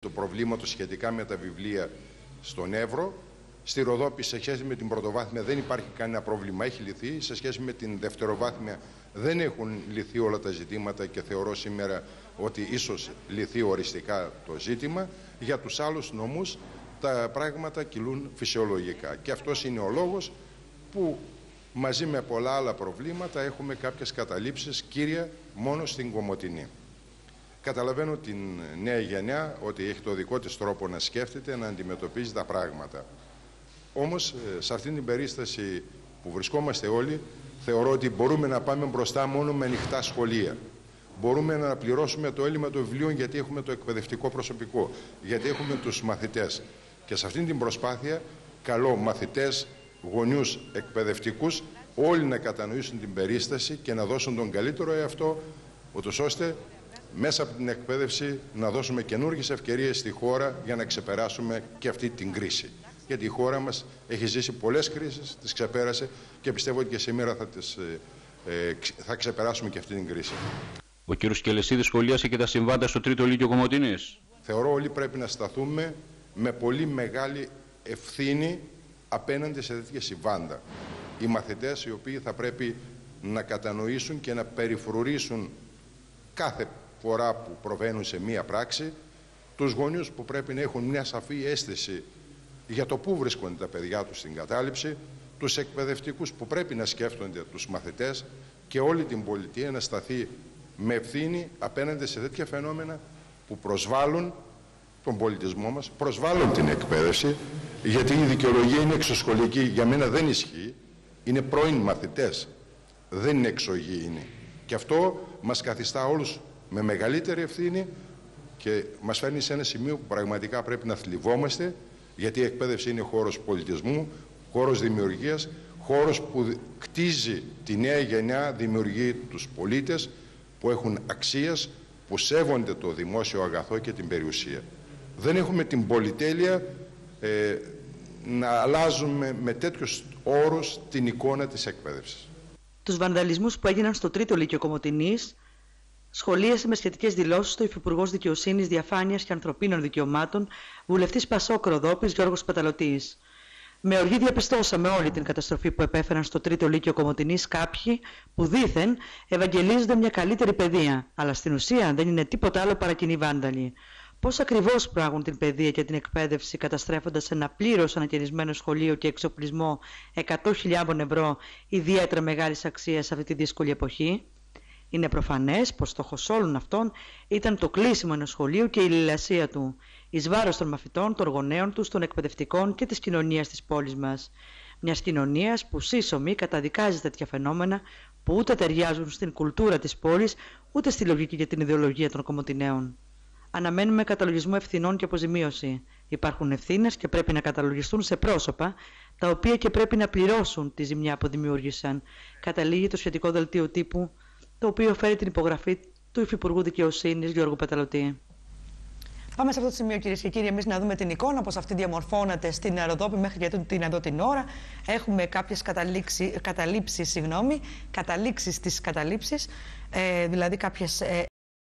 του προβλήματος σχετικά με τα βιβλία στον Εύρο. Στη Ροδόπη, σε σχέση με την πρωτοβάθμια, δεν υπάρχει κανένα πρόβλημα, έχει λυθεί. Σε σχέση με την δευτεροβάθμια, δεν έχουν λυθεί όλα τα ζητήματα και θεωρώ σήμερα ότι ίσως λυθεί οριστικά το ζήτημα. Για τους άλλους νομούς τα πράγματα κυλούν φυσιολογικά. Και αυτός είναι ο λόγος που μαζί με πολλά άλλα προβλήματα έχουμε κάποιες καταλήψεις κύρια μόνο στην Κομοτηνή. Καταλαβαίνω την νέα γενιά ότι έχει το δικό της τρόπο να σκέφτεται, να αντιμετωπίζει τα πράγματα. Όμως, σε αυτήν την περίσταση που βρισκόμαστε όλοι, θεωρώ ότι μπορούμε να πάμε μπροστά μόνο με ανοιχτά σχολεία. Μπορούμε να πληρώσουμε το έλλειμμα των βιβλίων γιατί έχουμε το εκπαιδευτικό προσωπικό, γιατί έχουμε τους μαθητές. Και σε αυτήν την προσπάθεια καλώ μαθητές, γονιούς, εκπαιδευτικούς, όλοι να κατανοήσουν την περίσταση και να δώσουν τον καλύτερο εαυτό, ούτως ώστε μέσα από την εκπαίδευση να δώσουμε καινούργιες ευκαιρίες στη χώρα για να ξεπεράσουμε και αυτή την κρίση. Γιατί η χώρα μας έχει ζήσει πολλές κρίσεις, τις ξεπέρασε και πιστεύω ότι και σήμερα θα ξεπεράσουμε και αυτή την κρίση. Ο κ. Κελεσίδης σχολίασε και τα συμβάντα στο Τρίτο Λύκειο Κομοτηνής. Θεωρώ όλοι πρέπει να σταθούμε με πολύ μεγάλη ευθύνη απέναντι σε τέτοια συμβάντα. Οι μαθητές οι οποίοι θα πρέπει να κατανοήσουν και να περιφρουρήσουν κάθε φορά που προβαίνουν σε μία πράξη, τους γονείς που πρέπει να έχουν μια σαφή αίσθηση για το πού βρίσκονται τα παιδιά τους στην κατάληψη, τους εκπαιδευτικούς που πρέπει να σκέφτονται τους μαθητές και όλη την πολιτεία να σταθεί με ευθύνη απέναντι σε τέτοια φαινόμενα που προσβάλλουν τον πολιτισμό μας, προσβάλλουν την εκπαίδευση, γιατί η δικαιολογία είναι εξωσχολική, για μένα δεν ισχύει, είναι πρώην μαθητές, δεν είναι εξωγήινοι. Και αυτό μας καθιστά όλους με μεγαλύτερη ευθύνη και μας φέρνει σε ένα σημείο που πραγματικά πρέπει να θλιβόμαστε, γιατί η εκπαίδευση είναι χώρος πολιτισμού, χώρος δημιουργίας, χώρος που κτίζει τη νέα γενιά, δημιουργεί τους πολίτες που έχουν αξίες, που σέβονται το δημόσιο αγαθό και την περιουσία. Δεν έχουμε την πολυτέλεια να αλλάζουμε με τέτοιους όρους την εικόνα της εκπαίδευσης. Τους βανδαλισμούς που έγιναν στο Τρίτο Λύκειο Κομοτηνής σχολίασε με σχετικές δηλώσεις το Υφυπουργός Δικαιοσύνης, Διαφάνειας και Ανθρωπίνων Δικαιωμάτων, βουλευτής Πασόκ Ροδόπης Γιώργος Πεταλωτής. Με οργή διαπιστώσαμε όλη την καταστροφή που επέφεραν στο Τρίτο Λύκειο Κομοτηνής κάποιοι που δήθεν ευαγγελίζονται μια καλύτερη παιδεία, αλλά στην ουσία δεν είναι τίποτα άλλο παρά κοινοί βάνδαλοι. Πώς ακριβώς προάγουν την παιδεία και την εκπαίδευση, καταστρέφοντας ένα πλήρως ανακαινισμένο σχολείο και εξοπλισμό 100.000 ευρώ, ιδιαίτερα μεγάλης αξίας σε αυτή τη δύσκολη εποχή? Είναι προφανές πως στόχος όλων αυτών ήταν το κλείσιμο ενός σχολείου και η λαιλασία του, εις βάρος των μαθητών, των γονέων τους, των εκπαιδευτικών και της κοινωνίας της πόλης μας. Μιας κοινωνίας που σύσσωμη καταδικάζει τέτοια φαινόμενα που ούτε ταιριάζουν στην κουλτούρα της πόλης, ούτε στη λογική και την ιδεολογία των Κομοτηναίων. Αναμένουμε καταλογισμό ευθυνών και αποζημίωση. Υπάρχουν ευθύνες και πρέπει να καταλογιστούν σε πρόσωπα, τα οποία και πρέπει να πληρώσουν τη ζημιά που δημιούργησαν. Καταλήγει το σχετικό δελτίο τύπου, το οποίο φέρει την υπογραφή του Υφυπουργού Δικαιοσύνης Γιώργου Πεταλωτή. Πάμε σε αυτό το σημείο, κυρίες και κύριοι, εμείς να δούμε την εικόνα, πώς αυτή διαμορφώνεται στην Ροδόπη μέχρι και εδώ την ώρα. Έχουμε κάποιες καταλήξεις της καταλήψεις, δηλαδή κάποιες